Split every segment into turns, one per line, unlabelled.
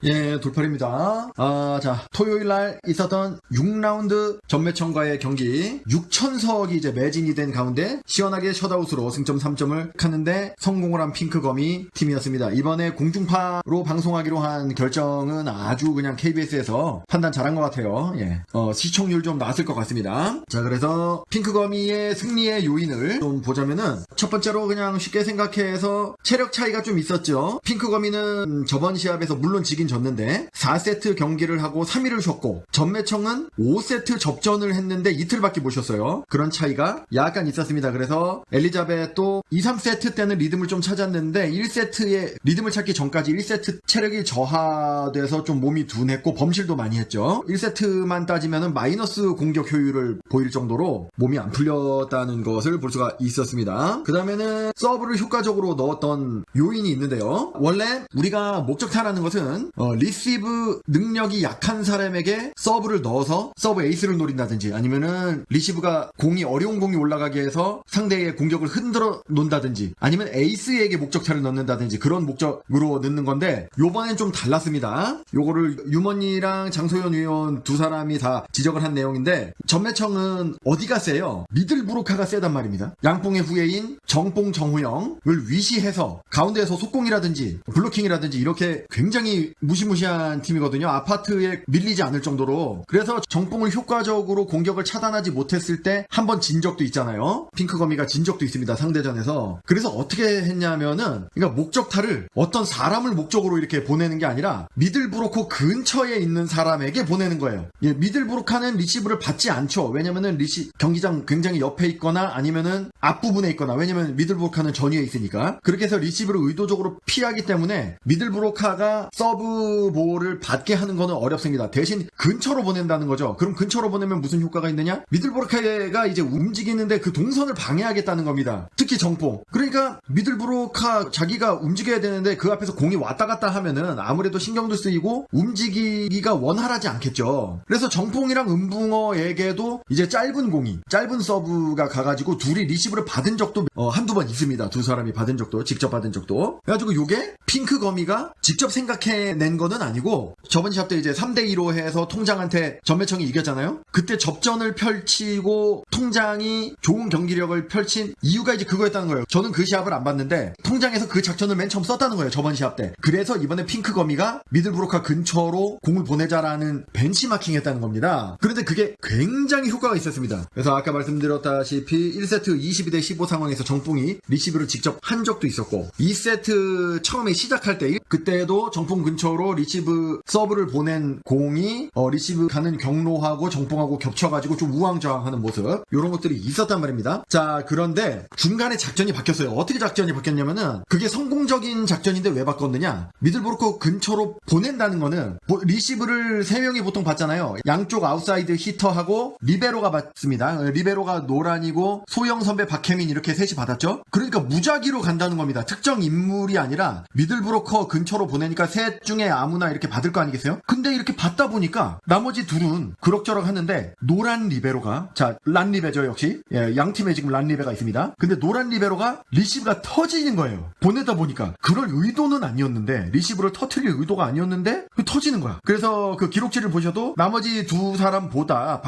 예, 돌팔입니다. 자, 토요일날 있었던 6라운드 전매청과의 경기 6천석이 이제 매진이 된 가운데 시원하게 셧아웃으로 승점 3점을 탔는데 성공을 한 핑크거미 팀이었습니다. 이번에 공중파로 방송하기로 한 결정은 아주 그냥 KBS에서 판단 잘한 것 같아요. 예, 시청률 좀 나왔을 것 같습니다. 자, 그래서 핑크거미의 승리의 요인을 좀 보자면은 첫 번째로 그냥 쉽게 생각해서 체력 차이가 좀 있었죠. 핑크거미는 저번 시합에서 물론 지긴 졌는데 4세트 경기를 하고 3일을 쉬었고 전매청은 5세트 접전을 했는데 이틀밖에 못 쉬었어요. 그런 차이가 약간 있었습니다. 그래서 엘리자벳도 2, 3세트 때는 리듬을 좀 찾았는데 1세트에 리듬을 찾기 전까지 1세트 체력이 저하돼서 좀 몸이 둔했고 범실도 많이 했죠. 1세트만 따지면은 마이너스 공격 효율을 보일 정도로 몸이 안 풀렸다는 것을 볼 수가 있었습니다. 그 다음에는 서브를 효과적으로 넣었던 요인이 있는데요. 원래 우리가 목적타라는 것은 리시브 능력이 약한 사람에게 서브를 넣어서 서브 에이스를 노린다든지 아니면은 리시브가 어려운 공이 올라가게 해서 상대의 공격을 흔들어 놓는다든지 아니면 에이스에게 목적타를 넣는다든지 그런 목적으로 넣는 건데 요번엔 좀 달랐습니다. 요거를 유머니랑 장소연 위원 두 사람이 다 지적을 한 내용인데 전매청은 어디가 세요? 미들브로카가 세단 말입니다. 양뽕의 후예인 정뽕 정우영을 위시해서 가운데에서 속공이라든지 블로킹이라든지 이렇게 굉장히 무시무시한 팀이거든요. 아파트에 밀리지 않을 정도로. 그래서 정뽕을 효과적으로 공격을 차단하지 못했을 때 한 번 진 적도 있잖아요. 핑크거미가 진 적도 있습니다. 상대전에서. 그래서 어떻게 했냐면은 그러니까 목적타를 어떤 사람을 목적으로 이렇게 보내는 게 아니라 미들브로커 근처에 있는 사람에게 보내는 거예요. 예, 미들브로카는 리시브를 받지 않죠. 왜냐면은 경기장 굉장히 옆에 있거나 아니면은 앞부분에 있거나 왜냐면 미들브로카는 전위에 있으니까. 그렇게 해서 리시브를 의도적으로 피하기 때문에 미들브로카가 서브볼을 받게 하는 거는 어렵습니다. 대신 근처로 보낸다는 거죠. 그럼 근처로 보내면 무슨 효과가 있느냐? 미들브로카가 이제 움직이는데 그 동선을 방해하겠다는 겁니다. 특히 정뽕. 그러니까 미들브로카 자기가 움직여야 되는데 그 앞에서 공이 왔다 갔다 하면은 아무래도 신경도 쓰이고 움직이기가 원활하지 않겠죠. 그래서 정뽕이랑 은붕어에게도 이제 짧은 서브가 가가지고 둘이 리시브를 받은 적도 한두 번 있습니다. 두 사람이 받은 적도, 직접 받은 적도. 그래가지고 요게 핑크거미가 직접 생각해낸 거는 아니고 저번 시합 때 이제 3대2로 해서 통장한테 전매청이 이겼잖아요. 그때 접전을 펼치고 통장이 좋은 경기력을 펼친 이유가 이제 그거였다는 거예요. 저는 그 시합을 안 봤는데 통장에서 그 작전을 맨 처음 썼다는 거예요. 저번 시합 때. 그래서 이번에 핑크거미가 미들브로카 근처로 공을 보내자라는 벤치마킹 했다는 겁니다. 그런데 그게 굉장히 효과가 있었습니다. 그래서 아까 말씀드렸다시피 1세트 22대 15 상황에서 정뽕이 리시브를 직접 한 적도 있었고 2세트 처음에 시작할 때 그때도 정뽕 근처로 리시브 서브를 보낸 공이 리시브 가는 경로하고 정뽕하고 겹쳐가지고 좀 우왕좌왕하는 모습 이런 것들이 있었단 말입니다. 자, 그런데 중간에 작전이 바뀌었어요. 어떻게 작전이 바뀌었냐면은 그게 성공적인 작전인데 왜 바꿨느냐? 미들브로커 근처로 보낸다는 거는 리시브를 3명이 보통 받잖아요. 양쪽 아웃사이드 히터하고 리베로가 받습니다. 리베로가 노란이고 소영 선배 박혜민 이렇게 셋이 받았죠. 그러니까 무작위로 간다는 겁니다. 특정 인물이 아니라 미들브로커 근처로 보내니까 셋 중에 아무나 이렇게 받을 거 아니겠어요? 근데 이렇게 받다 보니까 나머지 둘은 그럭저럭 하는데 노란 리베로가 란 리베죠 역시. 예, 양 팀에 지금 란 리베가 있습니다. 근데 노란 리베로가 리시브가 터지는 거예요. 보내다 보니까 그럴 의도는 아니었는데 리시브를 터트릴 의도가 아니었는데 터지는 거야. 그래서 그 기록지를 보셔도 나머지 두 사람보다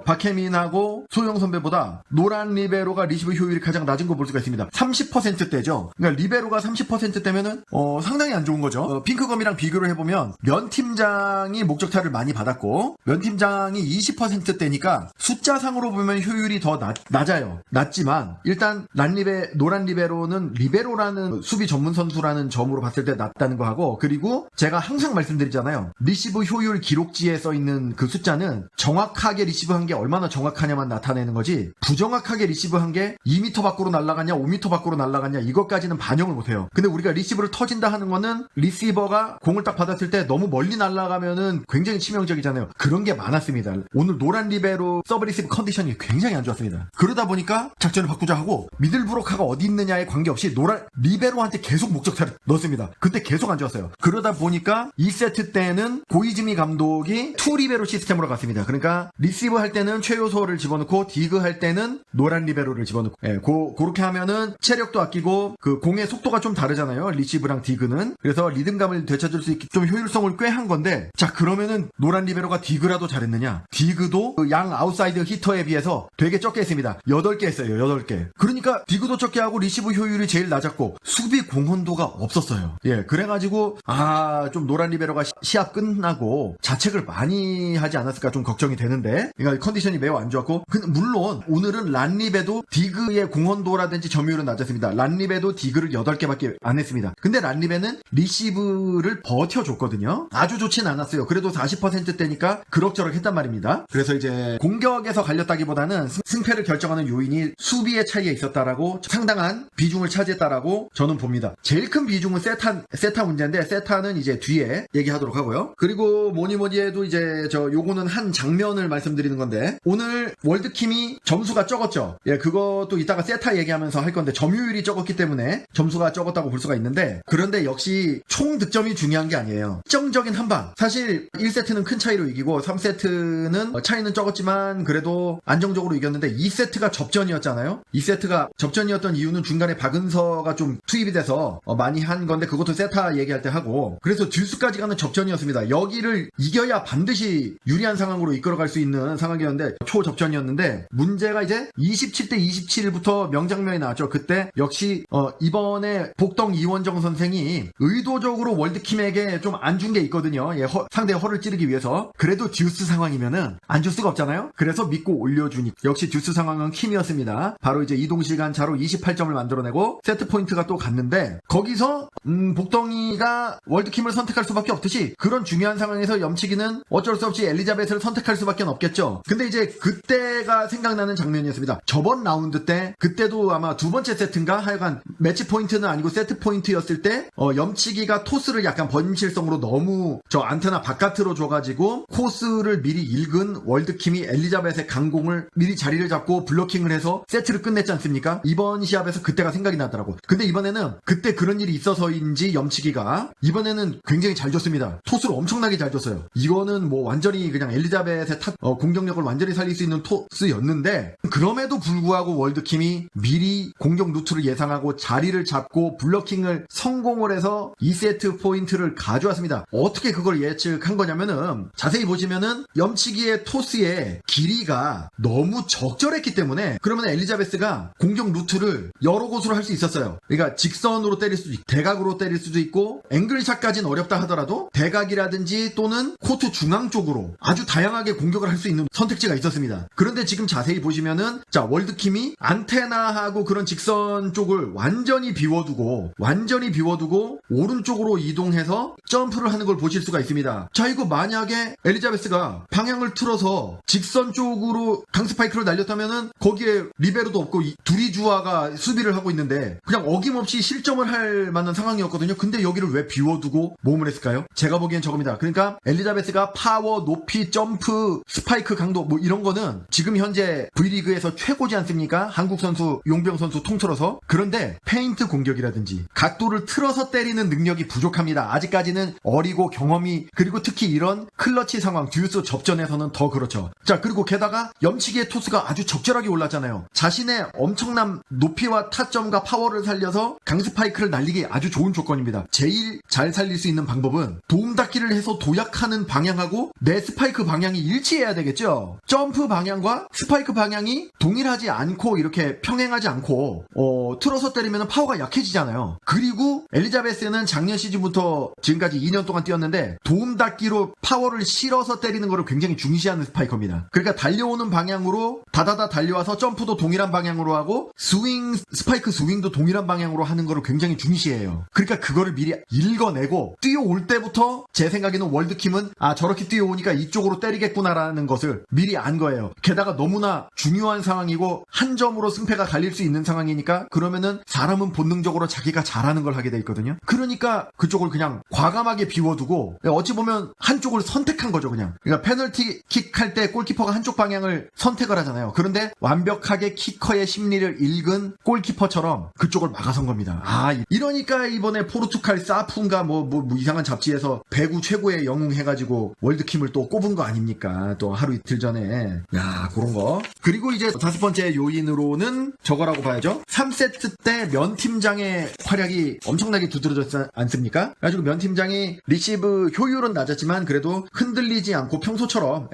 박혜민하고 소영 선배보다 노란 리베로가 리시브 효율이 가장 낮은 거 볼 수가 있습니다. 30%대죠. 그러니까 리베로가 30%대면은 상당히 안 좋은 거죠. 핑크검이랑 비교를 해보면 면팀장이 목적타를 많이 받았고 면팀장이 20%대니까 숫자상으로 보면 효율이 더 낮아요. 낮지만 일단 노란 리베로는 리베로라는 수비 전문 선수라는 점으로 봤을 때 낮다는 거 하고 그리고 제가 항상 말씀드리잖아요. 리시브 효율 기록지에 써있는 그 숫자는 정확하게 리시브한 게 얼마나 정확하냐만 나타내는 거지 부정확하게 리시브한 게 2m 밖으로 날아갔냐 5m 밖으로 날아갔냐 이것까지는 반영을 못해요. 근데 우리가 리시브를 터진다 하는 거는 리시버가 공을 딱 받았을 때 너무 멀리 날아가면은 굉장히 치명적이잖아요. 그런 게 많았습니다. 오늘 노란 리베로 서브 리시브 컨디션이 굉장히 안 좋았습니다. 그러다 보니까 작전을 바꾸자 하고 미들브로카가 어디 있느냐에 관계없이 노란 리베로한테 계속 목적타를 넣었습니다. 근데 계속 안 좋았어요. 그러다 보니까 2세트 때는 고이즈미 감독이 투 리베로 시스템으로 갔습니다. 그러니까 리시브 할 때는 최요소를 집어넣고 디그 할 때는 노란 리베로를 집어넣고 그렇게 하면은 체력도 아끼고 그 공의 속도가 좀 다르잖아요. 리시브랑 디그는. 그래서 리듬감을 되찾을 수 있게 좀 효율성을 꽤 한 건데, 자 그러면은 노란 리베로가 디그라도 잘했느냐? 디그도 그 양 아웃사이드 히터에 비해서 되게 적게 했습니다. 8개 했어요. 8개. 그러니까 디그도 적게 하고 리시브 효율이 제일 낮았고 수비 공헌도가 없었어요. 예, 그래가지고 좀 노란 리베로가 시합 끝나고 자책을 많이 하지 않았을까 좀 걱정이 되는데, 그러니까 컨디션이 매우 안 좋았고, 물론 오늘은 란리베도 디그의 공헌도라든지 점유율은 낮았습니다. 란리베도 디그를 8개밖에 안 했습니다. 근데 란리베는 리시브를 버텨줬거든요. 아주 좋진 않았어요. 그래도 40%대니까 그럭저럭 했단 말입니다. 그래서 이제 공격에서 갈렸다기보다는 승패를 결정하는 요인이 수비의 차이에 있었다라고, 상당한 비중을 차지했다라고 저는 봅니다. 제일 큰 비중은 세타 문제인데, 세타는 이제 뒤에 얘기하도록 하고요. 그리고 뭐니 해도 이제 요거는 한 장면을 말씀드리는 건데, 오늘 월드킴이 점수가 적었죠. 예, 그것도 이따가 세타 얘기하면서 할 건데, 점유율이 적었기 때문에 점수가 적었다고 볼 수가 있는데, 그런데 역시 총 득점이 중요한 게 아니에요. 정적인 한방. 사실 1세트는 큰 차이로 이기고 3세트는 차이는 적었지만 그래도 안정적으로 이겼는데, 2세트가 접전이었잖아요. 2세트가 접전이었던 이유는 중간에 박은서가 좀 투입이 돼서 많이 한 건데, 그것도 세타 얘기할 때 하고, 그래서 듀스까지 가는 접전이었습니다. 여기를 이겨야 반드시 유리한 상황으로 이끌어갈 수 있는 상황이었는데, 초접전이었는데, 문제가 이제 27대 27부터 명장면이 나왔죠. 그때 역시 이번에 복덩 이원정 선생이 의도적으로 월드킴에게 좀 안 준 게 있거든요. 예, 상대의 허를 찌르기 위해서. 그래도 듀스 상황이면은 안 줄 수가 없잖아요. 그래서 믿고 올려주니, 역시 듀스 상황은 킴이었습니다. 바로 이제 이동시간 차로 28점을 만들어내고 세트 포인트가 또 갔는데, 거기서 복덩이가 월드킴을 선택할 수밖에 없듯이, 그런 중요한 상황에서 염치기는 어쩔 수 없이 엘리자베스를 선택할 수밖에 없겠죠. 근데 이제 그때가 생각나는 장면이었습니다. 저번 라운드 때, 그때도 아마 두 번째 세트인가, 하여간 매치 포인트는 아니고 세트 포인트였을 때 염치기가 토스를 약간 번실성으로 너무 저 안테나 바깥으로 줘가지고 코스를 미리 읽은 월드킴이 엘리자벳의 강공을 미리 자리를 잡고 블로킹을 해서 세트를 끝냈지 않습니까? 이번 시합에서 그때가 생각이 나더라고. 근데 이번에는 그때 그런 일이 있어서인지 염치기가 이번에는 굉장히 잘 줬습니다. 토스를 엄청나게 잘 줬어요. 이거는 뭐 완전히 그냥 엘리자벳의 공격력을 완전히 살릴 수 있는 토스였는데, 그럼에도 불구하고 월드킴이 미리 공격 루트를 예상하고 자리를 잡고 블로킹을 성공을 해서 2세트 포인트를 가져왔습니다. 어떻게 그걸 예측한 거냐면은, 자세히 보시면은 염치기의 토스의 길이가 너무 적절했기 때문에, 그러면 엘리자베스가 공격 루트를 여러 곳으로 할 수 있었어요. 그러니까 직선으로 때릴 수도 있고 대각으로 때릴 수도 있고, 앵글샷까지는 어렵다 하더라도 대각이라든지 또는 코트 중앙 쪽으로 아주 다양하게 공격을 할 수 있는 선택지가 있었습니다. 그런데 지금 자세히 보시면은, 자 월드킴이 안테나하고 그런 직선 쪽을 완전히 비워두고 오른쪽으로 이동해서 점프를 하는 걸 보실 수가 있습니다. 자, 이거 만약에 엘리자베스가 방향을 틀어서 직선 쪽으로 강스파이크를 날렸다면은 거기에 리베로도 없고 두리주아가 수비를 하고 있는데 그냥 어김없이 실점을 할 만한 상황이었거든요. 근데 여기를 왜 비워두고 모험을 했을까요? 제가 보기엔 저겁니다. 그러니까 엘리자베스가 파워, 높이, 점프, 스파이크 강도 뭐 이런 거는 지금 현재 V리그에서 최고지 않습니까? 한국 선수, 용병 선수 통틀어서. 그런데 페인트 공격이라든지 각도를 틀어서 때리는 능력이 부족합니다. 아직까지는 어리고 경험이, 그리고 특히 이런 클러치 상황, 듀스 접전에서는 더 그렇죠. 자, 그리고 게다가 염치기의 토스가 아주 적절하게 올랐잖아요. 자신의 엄청난 높이와 타점과 파워를 살려서 강스파이크를 날리기 아주 좋은 조건입니다. 제일 잘 살릴 수 있는 방법은 도움닫기를 해서 도약하는 방향하고 내 스파이크 방향이 일치해야 되겠죠. 점프 방향과 스파이크 방향이 동일하지 않고 이렇게 평행하지 않고 틀어서 때리면 파워가 약해지잖아요. 그리고 엘리자베스는 작년 시즌부터 지금까지 2년 동안 뛰었는데 도움닫기로 파워를 실어서 때리는 것을 굉장히 중시하는 스파이커입니다. 그러니까 달려오는 방향으로 다다다 달려와서 점프도 동일한 방향으로 하고 스파이크 스윙도 동일한 방향으로 하는 것을 굉장히 중시해요. 그러니까 그거를 미리 읽어내고 뛰어올 때부터 제 생각에는 월드킴은 저렇게 뛰어오니까 이쪽으로 때리겠구나라는 것을 미리 안 거예요. 게다가 너무나 중요한 상황이고 한 점으로 승패가 갈릴 수 있는 상황이니까, 그러면은 사람은 본능적으로 자기가 잘하는 걸 하게 돼 있거든요. 그러니까 그쪽을 그냥 과감하게 비워두고 어찌 보면 한쪽을 선택한 거죠. 그러니까 페널티킥 할 때 골키퍼가 한쪽 방향을 선택을 하잖아요. 그런데 완벽하게 키커의 심리를 읽은 골키퍼처럼 그쪽을 막아선 겁니다. 이러니까 이번에 포르투갈 사푼가 뭐 이상한 잡지에서 배구 최고의 영웅 해가지고 월드킴을 또 꼽은 거 아닙니까? 또 하루 이틀 전에. 그런 거. 그리고 이제 5번째 요인으로는 저거라고 봐야죠. 3세트 때 면 팀장의 활약이 엄청나게 두드러졌지 않습니까? 그래가지고 면 팀장이 리시브 효율은 낮았지만 그래도 흔들리지 않고 평소처럼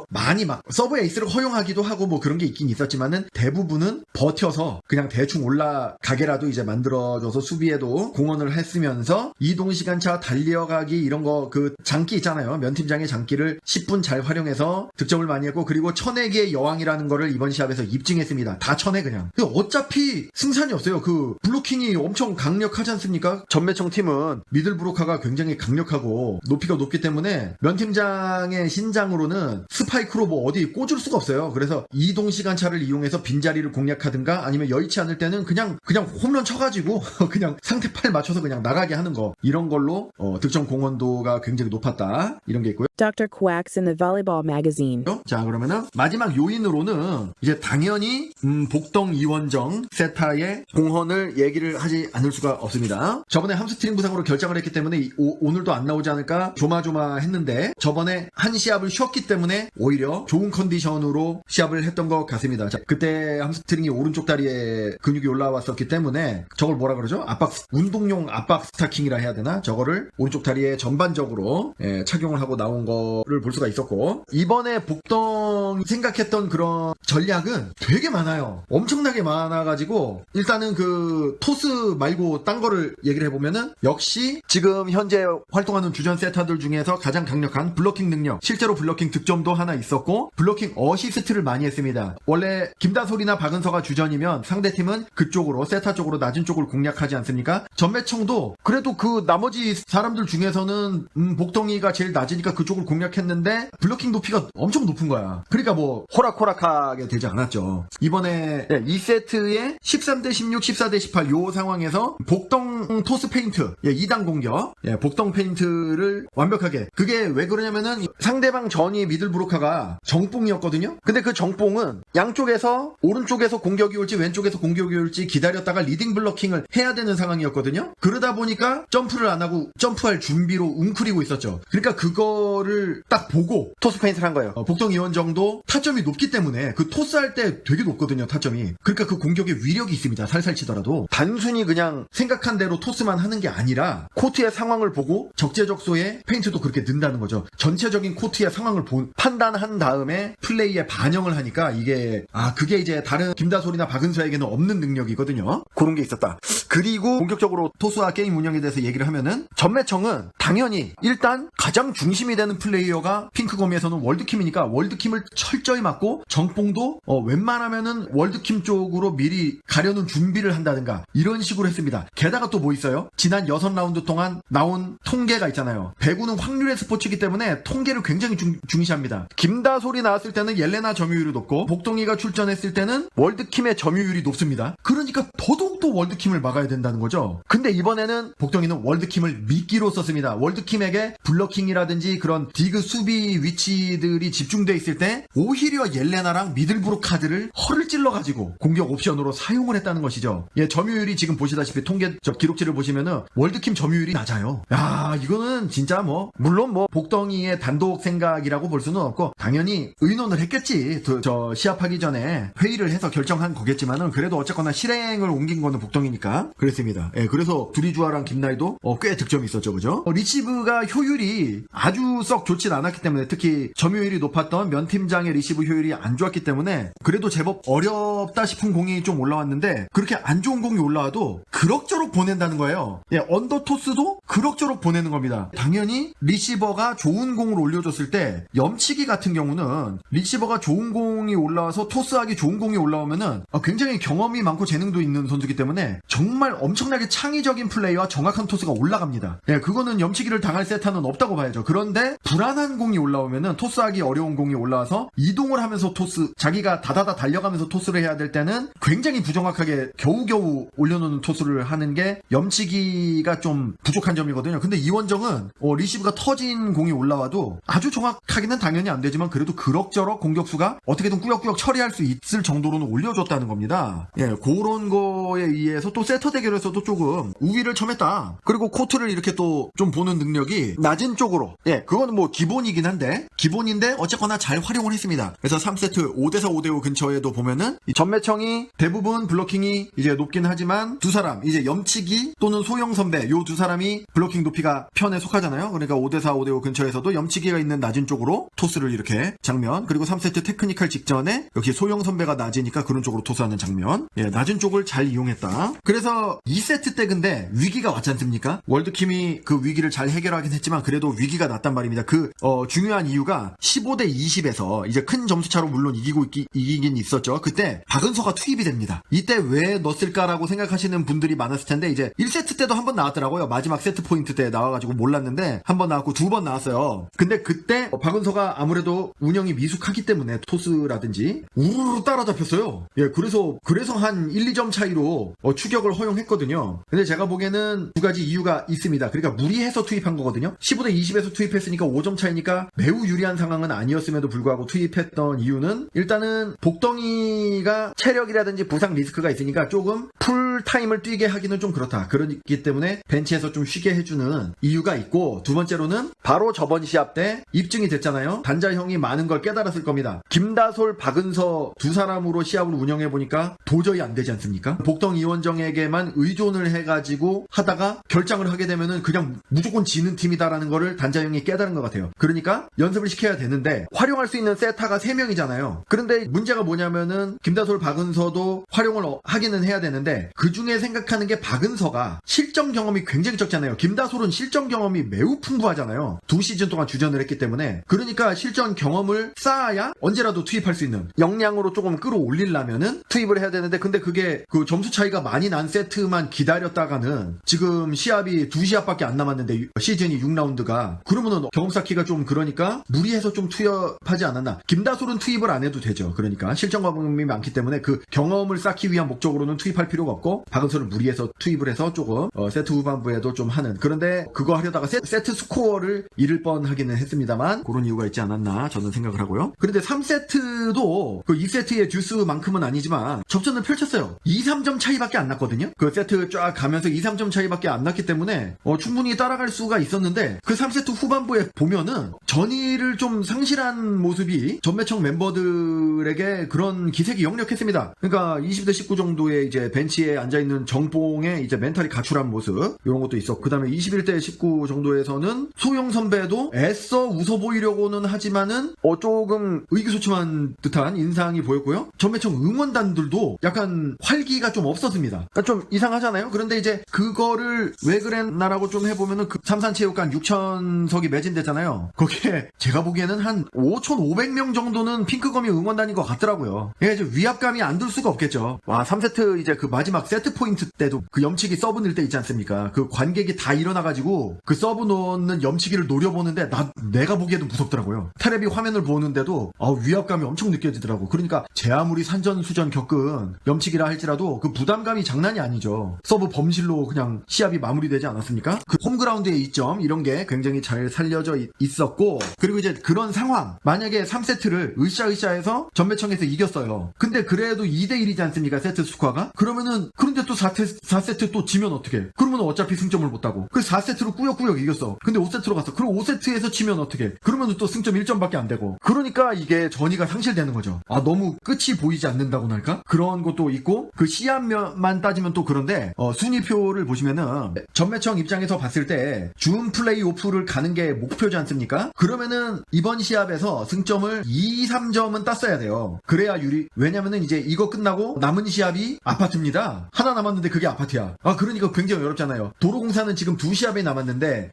많이 막 서브 에이스를 허용하기도 하고 뭐 그런 게 있긴 있었지만은 대부분은 버텨서 그냥 대충 올라가게라도 이제 만들어줘서 수비에도 공헌을 했으면서 이동시간차 달려가기 이런 거 그 장기 있잖아요. 면팀장의 장기를 10분 잘 활용해서 득점을 많이 했고 그리고 쳐내기의 여왕이라는 거를 이번 시합에서 입증했습니다. 다 쳐내 그냥. 어차피 승산이 없어요. 그 블로킹이 엄청 강력하지 않습니까? 전매청 팀은 미들브로카가 굉장히 강력하고 높이가 높기 때문에 면팀장의 신장으로는 스파이크로 뭐 어디 꽂을 수가 없어요. 그래서 이동시간차를 이용해서 빈자리를 공략하든가 아니면 여의치 않을 때는 그냥 홈런 쳐가지고 그냥 상대 팔 맞춰서 그냥 나가게 하는 거 이런 걸로 득점 공헌도가 굉장히 높았다 이런 게 있고요.
Dr. Quacks in the Volleyball Magazine.
자 그러면은 마지막 요인으로는 이제 당연히 복동 이원정 세타의 공헌을 얘기를 하지 않을 수가 없습니다. 저번에 함스트링 부상으로 결장을 했기 때문에 오늘도 안 나오지 않을까 조마조마했는데 저번에 한 시합을 쉬었기 때문에 오히려 좋은 컨디션으로 시합을 했던 것 같습니다. 자, 그때 함스트링이 오른쪽 다리에 근육이 올라왔었기 때문에 저걸 뭐라 그러죠? 운동용 압박 스타킹이라 해야 되나? 저거를 오른쪽 다리에 전반적으로 착용을 하고 나온 거를 볼 수가 있었고 이번에 복덩이 생각했던 그런 전략은 되게 많아요. 엄청나게 많아가지고 일단은 그 토스 말고 딴 거를 얘기를 해보면은 역시 지금 현재 활동하는 주전 세타들 중에서 가장 강력한 블로킹 능력 실제로 블로킹 득점도 하나 있었고 블로킹 어시스트를 많이 했습니다. 원래 김다솔이나 박은서가 주전이면 상대팀은 그쪽으로 세타 쪽으로 낮은 쪽을 공략하지 않습니까? 전매청도 그래도 그 나머지 사람들 중에서는 복덩이가 제일 낮으니까 그쪽을 공략했는데 블로킹 높이가 엄청 높은 거야. 그러니까 뭐 호락호락하게 되지 않았죠. 이번에 2세트에 13대 16, 14대 18 요 상황에서 복덩 토스 페인트 2단 공격 복덩 페인트를 완벽하게 그게 왜 그러냐면은 상대방 전이 미들브로카가 정뽕이었거든요. 근데 그 정뽕은 양쪽에서 오른쪽에서 공격이 올지 왼쪽에서 공격이 올지 기다렸다가 리딩 블로킹을 해야 되는 상황이었거든요. 그러다 보니까 점프를 안 하고 점프할 준비로 웅크리고 있었죠. 그러니까 그거를 딱 보고 토스 페인트를 한 거예요. 복덩 이원정도 타점이 높기 때문에 그 토스할 때 되게 높거든요. 타점이. 그러니까 그 공격에 위력이 있습니다. 살살 치더라도 단순히 그냥 생각한 대로 토스만 하는 게 아니라 코트의 상황을 보고 적재적소에 페인트도 그렇게 넣는다는 거죠. 전체적인 코트의 상황을 판단한 다음에 플레이에 반영을 하니까 이게 그게 이제 다른 김다솔이나 박은서에게는 없는 능력이거든요. 그런 게 있었다. 그리고 본격적으로 토스와 게임 운영에 대해서 얘기를 하면은 전매청은 당연히 일단 가장 중심이 되는 플레이어가 핑크거미에서는 월드킴이니까 월드킴을 철저히 맞고 정뽕도 웬만하면은 월드킴 쪽으로 미리 가려는 준비를 한다든가 이런 식으로 했습니다. 게다가 또 뭐 있어요? 지난 6라운드 동안 나온 통계가 있잖아요. 배구는 확률의 스포츠이기 때문에 통계를 굉장히 중시합니다. 김다솔이 나왔을 때는 옐레나 점유율이 높고 복동이가 출전했을 때는 월드킴의 점유율이 높습니다. 그러니까 더더욱더 월드킴을 막아야 된다는 거죠. 근데 이번에는 복동이는 월드킴을 미끼로 썼습니다. 월드킴에게 블러킹이라든지 그런 디그 수비 위치들이 집중돼 있을 때 오히려 옐레나랑 미들브로 카드를 허를 찔러가지고 공격 옵션으로 사용을 했다는 것이죠. 점유율이 지금 보시다시피 통계 기록치를 보시면은 월드킴 점유율이 낮아요. 야, 이거는 진짜 물론 복덩이의 단독 생각이라고 볼 수는 없고 당연히 의논을 했겠지. 저 시합하기 전에 회의를 해서 결정한 거겠지만은 그래도 어쨌거나 실행을 옮긴 거는 복덩이니까 그랬습니다. 그래서 두리주아랑 김나희도 꽤 득점이 있었죠, 그죠? 리시브가 효율이 아주 썩 좋진 않았기 때문에 특히 점유율이 높았던 면팀장의 리시브 효율이 안 좋았기 때문에 그래도 제법 어렵다 싶은 공이 좀 올라왔는데 그렇게 안 좋은 공이 올라와도 그럭저럭 보낸다는 거예요. 언더토스도 그럭저럭 보내는 겁니다. 당연히 리시버가 좋은 공을 올려줬을 때 염치기 같은 경우는 리시버가 좋은 공이 올라와서 토스하기 좋은 공이 올라오면은 굉장히 경험이 많고 재능도 있는 선수이기 때문에 정말 엄청나게 창의적인 플레이와 정확한 토스가 올라갑니다. 그거는 염치기를 당할 세타는 없다고 봐야죠. 그런데 불안한 공이 올라오면은 토스하기 어려운 공이 올라와서 이동을 하면서 자기가 다다다 달려가면서 토스를 해야 될 때는 굉장히 부정확하게 겨우겨우 올려놓는 토스를 하는 게 염치기가 좀 부족한 점이거든요. 근데 이원정은 리시브가 터진 공이 올라와도 아주 정확하기는 당연히 안 되지만 그래도 그럭저럭 공격수가 어떻게든 꾸역꾸역 처리할 수 있을 정도로는 올려줬다는 겁니다. 그런 거에 의해서 또 세터 대결에서도 조금 우위를 점했다. 그리고 코트를 이렇게 또 좀 보는 능력이 낮은 쪽으로 그거는 이거는 뭐 기본이긴 한데 기본인데 어쨌거나 잘 활용을 했습니다. 그래서 3세트 5대4 5대5 근처에도 보면은 이 전매청이 대부분 블로킹이 이제 높긴 하지만 두 사람 이제 염치기 또는 소영 선배 요 두 사람이 블로킹 높이가 편에 속하잖아요. 그러니까 5대4 5대5 근처에서도 염치기가 있는 낮은 쪽으로 토스를 이렇게 장면, 그리고 3세트 테크니컬 직전에 역시 소영 선배가 낮으니까 그런 쪽으로 토스하는 장면, 예, 낮은 쪽을 잘 이용했다. 그래서 2세트 때 근데 위기가 왔지 않습니까? 월드킴이 그 위기를 잘 해결하긴 했지만 그래도 위기가 났단 말입니다. 그 중요한 이유가 15대 20에서 이제 큰 점수차로 물론 이기긴 있었죠. 그때 박은서가 투입이 됩니다. 이때 왜 넣었을까라고 생각하시는 분들이 많았을 텐데 이제 1세트 때도 한 번 나왔더라고요. 마지막 세트 포인트 때 나와가지고 몰랐는데 한 번 나왔고 두 번 나왔어요. 근데 그때 박은서가 아무래도 운영이 미숙하기 때문에 토스라든지 우르르 따라잡혔어요. 예, 그래서 한 1, 2점 차이로 추격을 허용했거든요. 근데 제가 보기에는 두 가지 이유가 있습니다. 그러니까 무리해서 투입한 거거든요. 15대 20에서 투입했으니까 5점 차이니까 매우 유리한 상황은 아니었음에도 불구하고 투입했던 이유는 일단은 복덩이가 체력이라든지 부상 리스크가 있으니까 조금 풀타임을 뛰게 하기는 좀 그렇다. 그렇기 때문에 벤치에서 좀 쉬게 해주는 이유가 있고, 두 번째로는 바로 저번 시합 때 입증이 됐잖아요. 단자형이 많은 걸 깨달았을 겁니다. 김다솔, 박은서 두 사람으로 시합을 운영해보니까 도저히 안 되지 않습니까? 복덩 이원정에게만 의존을 해가지고 하다가 결장을 하게 되면은 그냥 무조건 지는 팀이다라는 거를 단자형이 깨달은 것 같아요. 그러니까 연습을 시켜야 되는데 활용할 수 있는 세타가 3명이잖아요. 그런데 문제가 뭐냐면은 김다솔, 박은서도 활용을 하기는 해야 되는데 그 중에 생각하는 게 박은서가 실전 경험이 굉장히 적잖아요. 김다솔은 실전 경험이 매우 풍부하잖아요. 2시즌 동안 주전을 했기 때문에. 그러니까 실전 경험을 쌓아야 언제라도 투입할 수 있는 역량으로 조금 끌어올리려면은 투입을 해야 되는데, 근데 그게 그 점수 차이가 많이 난 세트만 기다렸다가는 지금 시합이 2시합밖에 안 남았는데 시즌이 6라운드가 그러면은 경험 쌓기가 좀 그러니까 무리해서 좀 투입하지 않았나. 김다솔은 투입을 안 해도 되죠. 그러니까 실전 경험이 많기 때문에 그 경험을 쌓기 위한 목적으로는 투입할 필요가 없고, 박은서를 무리해서 투입을 해서 조금 세트 후반부에도 좀 하는, 그런데 그거 하려다가 세트 스코어를 잃을 뻔하기는 했습니다만 그런 이유가 있지 않았나 저는 생각을 하고요. 그런데 3세트도 그 2세트의 듀스만큼은 아니지만 접전을 펼쳤어요. 2, 3점 차이밖에 안 났거든요. 그 세트 쫙 가면서 2, 3점 차이밖에 안 났기 때문에 충분히 따라갈 수가 있었는데, 그 3세트 후반부에 보면은 전의를 좀 상실한 모습이 전매청 멤버들에게 그런 기색이 역력했습니다. 그러니까 20대 19 정도의 이제 벤치에 앉아있는 정봉의 이제 멘탈이 가출한 모습, 이런 것도 있었고, 그 다음에 21대 19 정도에서는 소영 선배도 애써 웃어 보이려고는 하지만은 조금 의기소침한 듯한 인상이 보였고요. 전매청 응원단들도 약간 활기가 좀 없었습니다. 그러니까 좀 이상하잖아요. 그런데 이제 그거를 왜 그랬나라고 좀 해보면은 그 삼산체육관 6,000석이 매진됐잖아요. 거기에 제가 보기에는 한 5,500명 정도는 핑크거미 응원단인 것 같더라고요. 이게 이제 위압감이 안 들 수가 없겠죠. 와, 3세트 이제 그 마지막 세트 포인트 때도 그 염치기 서브 넣을 때 있지 않습니까? 그 관객이 다 일어나가지고 그 서브 넣는 염치기를 노려보는데 내가 보기에도 무섭더라고요. 테레비 화면을 보는데도 위압감이 엄청 느껴지더라고. 그러니까 제 아무리 산전수전 겪은 염치기라 할지라도 그 부담감이 장난이 아니죠. 서브 범실로 그냥 시합이 마무리되지 않았습니까? 그 홈그라운드의 이점, 이런 게 굉장히 잘 살려져 있었고, 그리고 이제 그런 상황, 만약에 3세트를 으쌰으쌰해서 전매청에서 이겼어요. 근데 그래도 2대1이지 않습니까? 세트 스코어가? 그런데 또 4세트 또 지면 어떡해? 그러면 어차피 승점을 못 따고. 그래서 4세트로 꾸역꾸역 이겼어. 근데 5세트로 갔어. 그리고 5세트에서 지면 어떡해? 그러면 또 승점 1점밖에 안 되고. 그러니까 이게 전의가 상실되는 거죠. 너무 끝이 보이지 않는다고나 할까? 그런 것도 있고, 그 시합만 따지면 또 그런데, 순위표를 보시면은, 전매청 입장에서 봤을 때, 준 플레이오프를 가는 게 목표지 않습니까? 그러면은, 이번 시합에서 승점을 2, 3점은 땄어야 돼요. 그래야 유리. 왜냐면은 이제 이거 끝나고 남은 시합이 아파트입니다. 하나 남았는데 그게 아파트야. 그러니까 굉장히 어렵잖아요. 도로공사는 지금 2시합이 남았는데,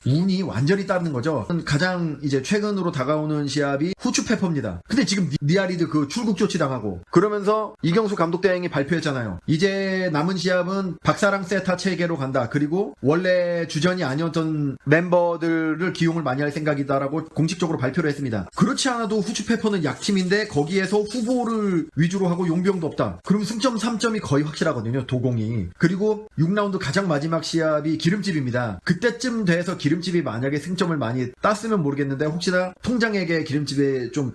운이 완전히 따르는 거죠. 가장 이제 최근으로 다가오는 시합이 후추페퍼입니다. 근데 지금 니아리드 그 출국 조치 당하고, 그러면서 이경수 감독 대행이 발표했잖아요. 이제 남은 시합은 박사랑 세타 체계로 간다. 그리고 원래 주전이 아니었던 멤버들을 기용을 많이 할 생각이다라고 공식적으로 발표를 했습니다. 그렇지 않아도 후추페퍼는 약팀인데 거기에서 후보를 위주로 하고 용병도 없다. 그러면 승점 3점이 거의 확실하거든요. 도공이. 그리고 6라운드 가장 마지막 시합이 기름집입니다. 그때쯤 돼서 기름 기름집이 만약에 승점을 많이 땄으면 모르겠는데 혹시나 통장에게 기름집에 좀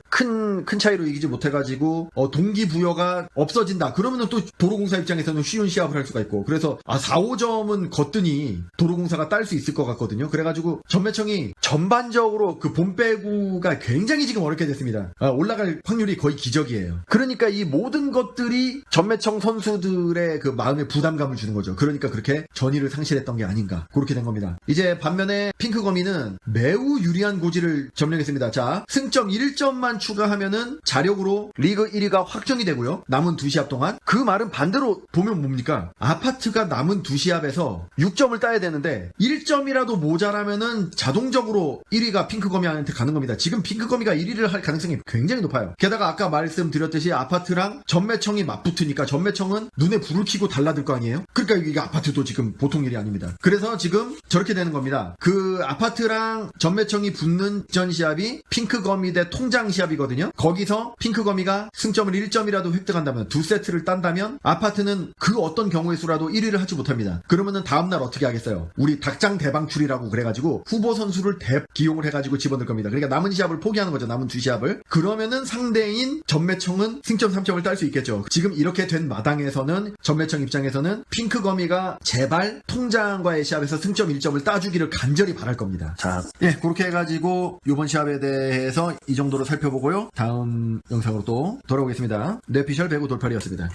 큰 차이로 이기지 못해가지고 동기부여가 없어진다. 그러면은 또 도로공사 입장에서는 쉬운 시합을 할 수가 있고 그래서 4, 5점은 걷더니 도로공사가 딸 수 있을 것 같거든요. 그래가지고 전매청이 전반적으로 그 봄배구가 굉장히 지금 어렵게 됐습니다. 올라갈 확률이 거의 기적이에요. 그러니까 이 모든 것들이 전매청 선수들의 그 마음에 부담감을 주는 거죠. 그러니까 그렇게 전의를 상실했던 게 아닌가 그렇게 된 겁니다. 이제 반면에 핑크거미는 매우 유리한 고지를 점령했습니다. 자, 승점 1점만 추가하면은 자력으로 리그 1위가 확정이 되고요. 남은 2시합 동안. 그 말은 반대로 보면 뭡니까? 아파트가 남은 2시합에서 6점을 따야 되는데 1점이라도 모자라면은 자동적으로 1위가 핑크거미한테 가는 겁니다. 지금 핑크거미가 1위를 할 가능성이 굉장히 높아요. 게다가 아까 말씀드렸듯이 아파트랑 전매청이 맞붙으니까 전매청은 눈에 불을 켜고 달라들 거 아니에요? 그러니까 이게 아파트도 지금 보통 일이 아닙니다. 그래서 지금 저렇게 되는 겁니다. 그 아파트랑 전매청이 붙는 전 시합이 핑크거미 대 통장 시합이거든요. 거기서 핑크거미가 승점을 1점이라도 획득한다면 2세트를 딴다면 아파트는 그 어떤 경우의 수라도 1위를 하지 못합니다. 그러면은 다음날 어떻게 하겠어요? 우리 닭장 대방출이라고 그래가지고 후보 선수를 기용을 해가지고 집어넣을 겁니다. 그러니까 남은 시합을 포기하는 거죠. 남은 2시합을. 그러면은 상대인 전매청은 승점 3점을 딸 수 있겠죠. 지금 이렇게 된 마당에서는 전매청 입장에서는 핑크거미가 제발 통장과의 시합에서 승점 1점을 따주기를 간절히 바랄 겁니다. 자, 그렇게 해가지고 이번 시합에 대해서 이 정도로 살펴보고요. 다음 영상으로 또 돌아오겠습니다. 뇌피셜 배구 돌팔이었습니다.